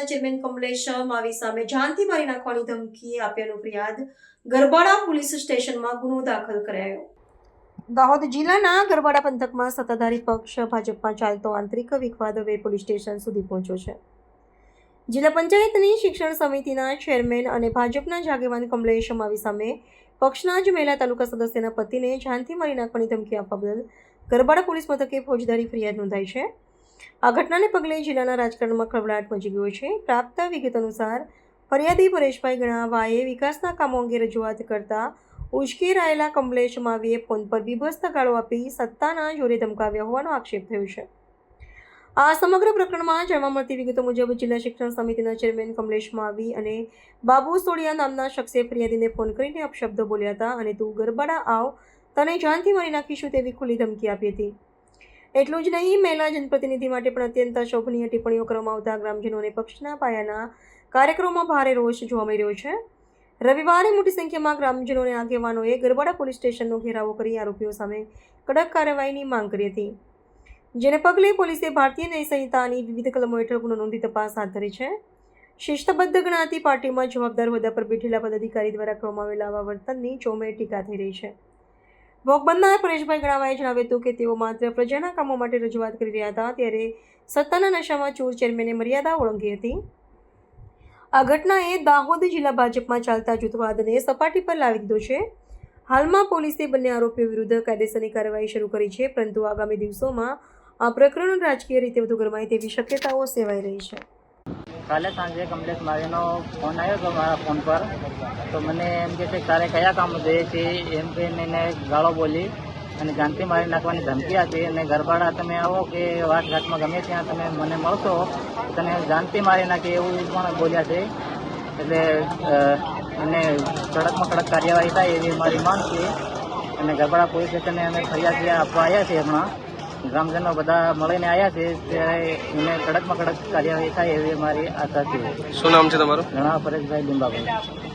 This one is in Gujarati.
પંચાયતના ચેરમેન કમલેશ માવી સામે જાનથી મારી નાખવાની ધમકી આપ્યાનો ફરિયાદ ગરબાડા પોલીસ સ્ટેશનમાં ગુનો દાખલ કરાયો. દાહોદ જિલ્લાના ગરબાડા પંથકમાં સત્તાધારી પક્ષ ભાજપમાં ચાલતો આંતરિક વિવાદ હવે પોલીસ સ્ટેશન સુધી પહોંચ્યો છે. જિલ્લા પંચાયતની શિક્ષણ સમિતિના ચેરમેન અને ભાજપના આગેવાન કમલેશ માવી સામે પક્ષના જ મહિલા તાલુકા સદસ્યના પતિને જાનથી મારી નાખવાની ધમકી આપવા બદલ ગરબાડા પોલીસ મથકે ફોજદારી ફરિયાદ નોંધાઈ છે. આ ઘટનાને પગલે જિલ્લાના રાજકારણમાં ખળભળાટ મચી ગયો છે. પ્રાપ્ત વિગત અનુસાર ફરિયાદી પરેશભાઈ ગણાવાએ વિકાસના કામો અંગે રજૂઆત કરતા ઉશ્કેરાયેલા કમલેશ માવીએ ફોન પર બીભત્સ ગાળો આપી સત્તાના જોરે ધમકાવ્યા હોવાનો આક્ષેપ થયો છે. આ સમગ્ર પ્રકરણમાં જાણવા મળતી વિગતો મુજબ જિલ્લા શિક્ષણ સમિતિના ચેરમેન કમલેશ માવી અને બાબુ સોડિયા નામના શખ્સે ફરિયાદીને ફોન કરીને અપશબ્દો બોલ્યા હતા અને તું ગરબાડા આવ, તને જાનથી મારી નાખીશું તેવી ખુલ્લી ધમકી આપી હતી. એટલું જ નહીં, મહિલા જનપ્રતિનિધિ માટે પણ અત્યંત શોભનીય ટિપ્પણીઓ કરવામાં આવતા ગ્રામજનોને પક્ષના પાયાના કાર્યક્રમોમાં ભારે રોષ જોવા મળી રહ્યો છે. રવિવારે મોટી સંખ્યામાં ગ્રામજનો અને આગેવાનોએ ગરબાડા પોલીસ સ્ટેશનનો ઘેરાવો કરી આરોપીઓ સામે કડક કાર્યવાહીની માંગ કરી હતી, જેને પગલે પોલીસે ભારતીય ન્યાય સંહિતાની વિવિધ કલમો હેઠળ ગુનો નોંધી તપાસ હાથ ધરી છે. શિસ્તબદ્ધ ગણાતી પાર્ટીમાં જવાબદાર હોદ્દા પર બેઠેલા પદાધિકારી દ્વારા કરવામાં આવેલા આવા વર્તનની ચોમેર ટીકા થઈ રહી છે. ભોગ બનનાર પરેશભાઈ ગણાવાએ જણાવ્યું હતું કે તેઓ માત્ર પ્રજાના કામો માટે રજૂઆત કરી રહ્યા હતા, ત્યારે સત્તાના નશામાં ચૂર ચેરમેને મર્યાદા ઓળંગી હતી. આ ઘટનાએ દાહોદ જિલ્લા ભાજપમાં ચાલતા જૂથવાદને સપાટી પર લાવી દીધો છે. હાલમાં પોલીસે બંને આરોપીઓ વિરુદ્ધ કાયદેસરની કાર્યવાહી શરૂ કરી છે, પરંતુ આગામી દિવસોમાં આ પ્રકરણ રાજકીય રીતે વધુ ગરમાય તેવી શક્યતાઓ સેવાઈ રહી છે. કાલે સાંજે કમલેશ માવીનો ફોન આવ્યો હતો મારા ફોન પર, તો મને એમ કે તારે કયા કામ જોઈએ છે એમ કહીને એને ગાળો બોલી અને જાનથી મારી નાખવાની ધમકી આપી. અને ગરબાડા તમે આવો કે વાટઘાટમાં ગમે ત્યાં તમે મને મળશો તને જાનથી મારી નાખી એવું પણ બોલ્યા છે. એટલે એને કડકમાં કડક કાર્યવાહી થાય એવી મારી માંગ છે. અને ગરબાડા પોલીસ સ્ટેશને અમે ફરિયાદ આપવા આવ્યા છીએ. હમણાં ગ્રામજનો બધા મળીને આવ્યા છે, ત્યારે એને કડકમાં કડક કાર્યવાહી થાય એવી મારી આશા છે. શું નામ છે તમારું? ઘણા પરેશભાઈ લીંબાભાઈ.